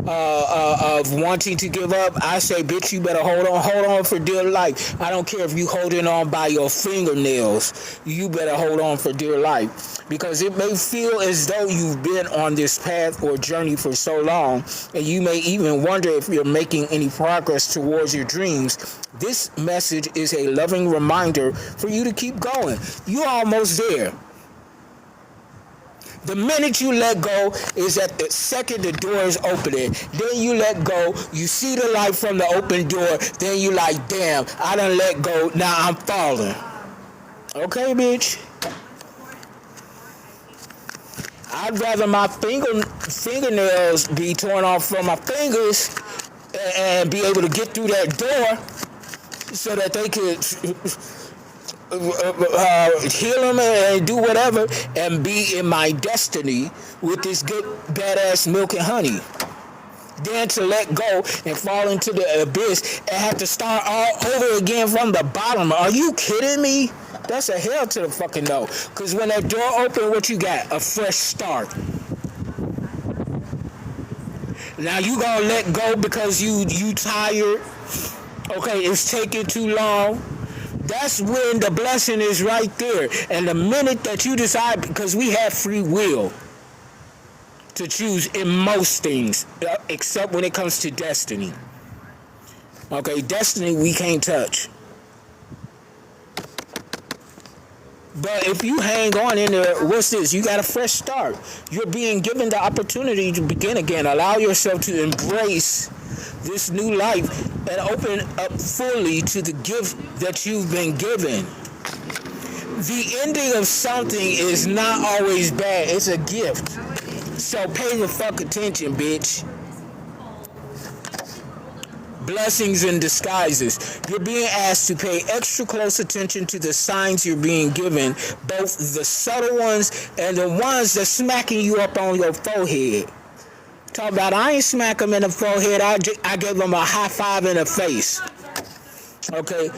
of wanting to give up, I say, bitch, you better hold on for dear life. I don't care if you holding on by your fingernails. You better hold on for dear life, because it may feel as though you've been on this path or journey for so long, and you may even wonder if you're making any progress towards your dreams. This message is a loving reminder for you to keep going. You're almost there. The minute you let go is at the second the door is opening. Then you let go. You see the light from the open door. Then you like, damn, I done let go. Now I'm falling. Okay, bitch? I'd rather my fingernails be torn off from my fingers and be able to get through that door so that they could heal them and do whatever and be in my destiny with this good badass milk and honey, than to let go and fall into the abyss and have to start all over again from the bottom. Are you kidding me? That's a hell to the fucking no. Because when that door open, what you got? A fresh start. Now you gonna let go because you tired. Okay, it's taking too long. That's when the blessing is right there. And the minute that you decide, because we have free will to choose in most things, except when it comes to destiny. Okay, destiny we can't touch. But if you hang on in there, what's this? You got a fresh start. You're being given the opportunity to begin again. Allow yourself to embrace this new life and open up fully to the gift that you've been given. The ending of something is not always bad. It's a gift. So pay the fuck attention, bitch. Blessings in disguises. You're being asked to pay extra close attention to the signs you're being given, both the subtle ones and the ones that's smacking you up on your forehead. Talk about, I ain't smack him in the forehead, I gave him a high five in the face. Okay,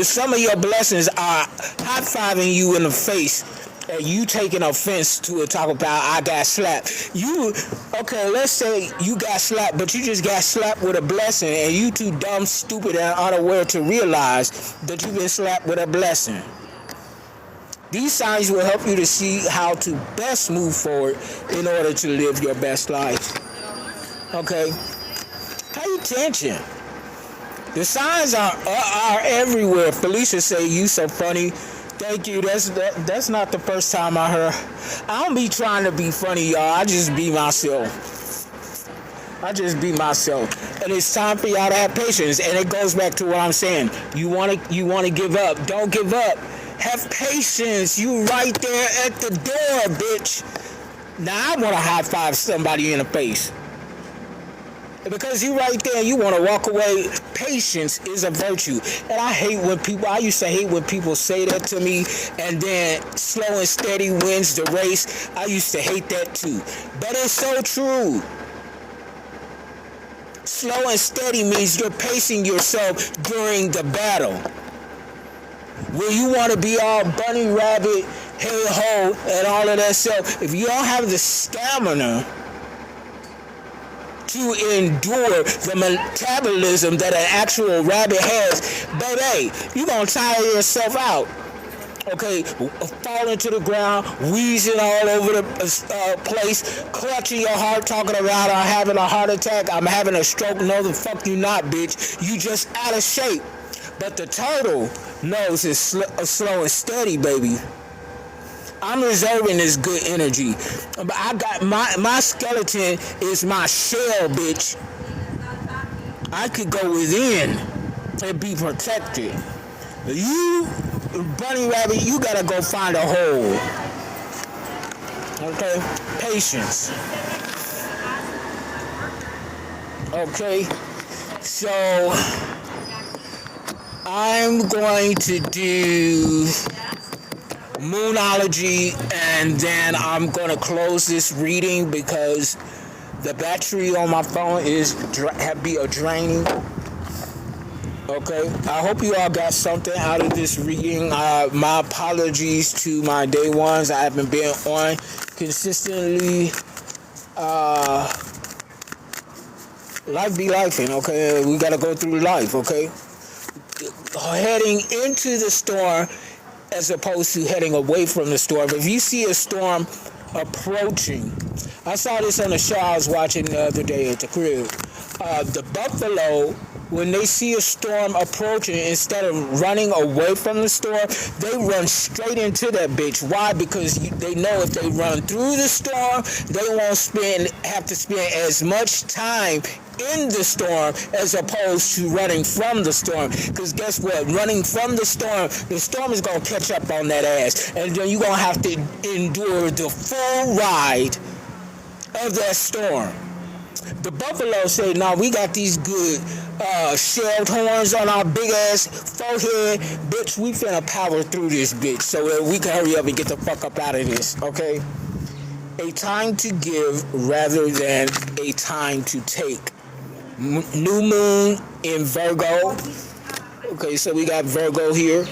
some of your blessings are high-fiving you in the face, and you taking offense to it, talk about, I got slapped. Okay, let's say you got slapped, but you just got slapped with a blessing, and you too dumb, stupid, and unaware to realize that you've been slapped with a blessing. These signs will help you to see how to best move forward in order to live your best life. Okay? Pay attention. The signs are everywhere. Felicia say, you so funny. Thank you. That's not the first time I heard. I don't be trying to be funny, y'all. I just be myself. And it's time for y'all to have patience. And it goes back to what I'm saying. You wanna give up. Don't give up. Have patience. You right there at the door, bitch. Now I want to high five somebody in the face. Because you right there, you want to walk away. Patience is a virtue. And I used to hate when people say that to me, and then slow and steady wins the race. I used to hate that too. But it's so true. Slow and steady means you're pacing yourself during the battle. When you want to be all bunny rabbit, hey ho, and all of that stuff, if you don't have the stamina to endure the metabolism that an actual rabbit has, baby, you're going to tire yourself out. Okay, falling to the ground, wheezing all over the place, clutching your heart, talking about I'm having a heart attack, I'm having a stroke. No, the fuck you not, bitch. You just out of shape. But the turtle knows it's slow and steady, baby. I'm reserving this good energy. But I got my skeleton is my shell, bitch. I could go within and be protected. You, bunny rabbit, you gotta go find a hole. Okay? Patience. Okay? So I'm going to do Moonology, and then I'm going to close this reading because the battery on my phone is draining. Okay, I hope you all got something out of this reading. My apologies to my day ones. I haven't been on consistently Life be lifing, okay? We gotta go through life, okay? Heading into the storm as opposed to heading away from the storm. If you see a storm approaching, I saw this on a show I was watching the other day at the crib. The buffalo, when they see a storm approaching, instead of running away from the storm, they run straight into that bitch. Why? Because they know if they run through the storm, they won't have to spend as much time in the storm as opposed to running from the storm. Because guess what? Running from the storm is going to catch up on that ass. And then you're going to have to endure the full ride of that storm. The buffalo say, "No, we got these good shelled horns on our big ass forehead, bitch. We finna power through this bitch so that we can hurry up and get the fuck up out of this." Okay, a time to give rather than a time to take. New moon in Virgo. Okay, so we got Virgo here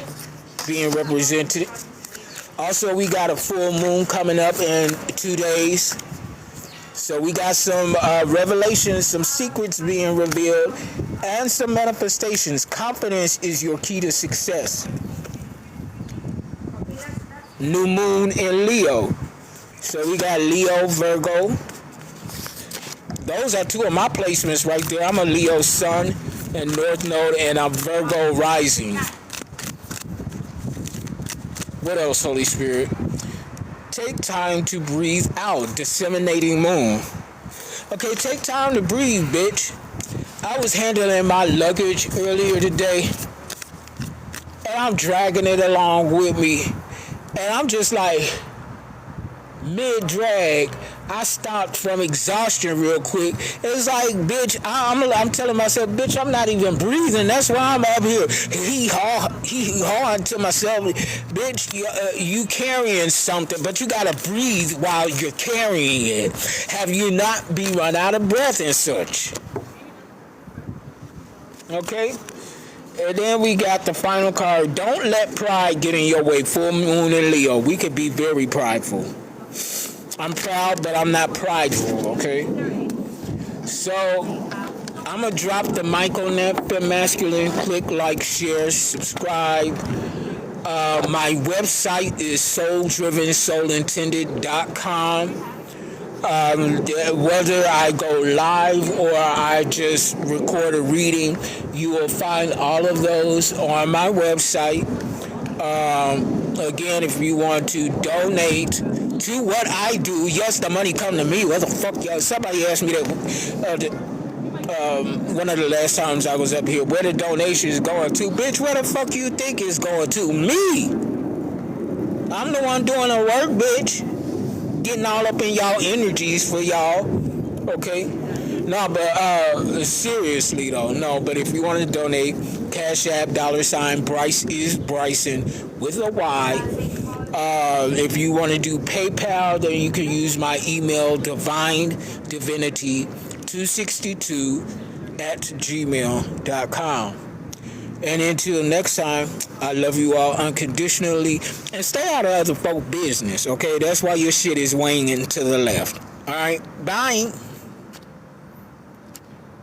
being represented. Also, we got a full moon coming up in 2 days. So we got some revelations, some secrets being revealed, and some manifestations. Confidence is your key to success. New moon in Leo. So we got Leo, Virgo. Those are two of my placements right there. I'm a Leo sun and North Node, and I'm Virgo rising. What else, Holy Spirit? Take time to breathe out. Disseminating moon. Okay, take time to breathe, bitch. I was handling my luggage earlier today, and I'm dragging it along with me. And I'm just like, mid-drag, I stopped from exhaustion real quick. It's like, bitch, I'm telling myself, bitch, I'm not even breathing. That's why I'm up here. Hee-hawing to myself, bitch, you carrying something, but you gotta breathe while you're carrying it. Have you not be run out of breath and such? Okay? And then we got the final card. Don't let pride get in your way. Full moon in Leo. We could be very prideful. I'm proud, but I'm not prideful, okay? So, I'm going to drop the mic on that, Fem Masculine. Click, like, share, subscribe. My website is souldrivensoulintended.com. Whether I go live or I just record a reading, you will find all of those on my website. Again, if you want to donate to what I do, yes, the money come to me. What the fuck, y'all? Somebody asked me that one of the last times I was up here, where the donation is going to. Bitch, where the fuck you think it's going to? Me! I'm the one doing the work, bitch. Getting all up in y'all energies for y'all. Okay? No, but seriously though, no, but if you want to donate, Cash App, $ Bryce is Bryson with a Y. If you want to do PayPal, then you can use my email, divinedivinity262@gmail.com. And until next time, I love you all unconditionally. And stay out of other folk business, okay? That's why your shit is weighing to the left. All right? Bye.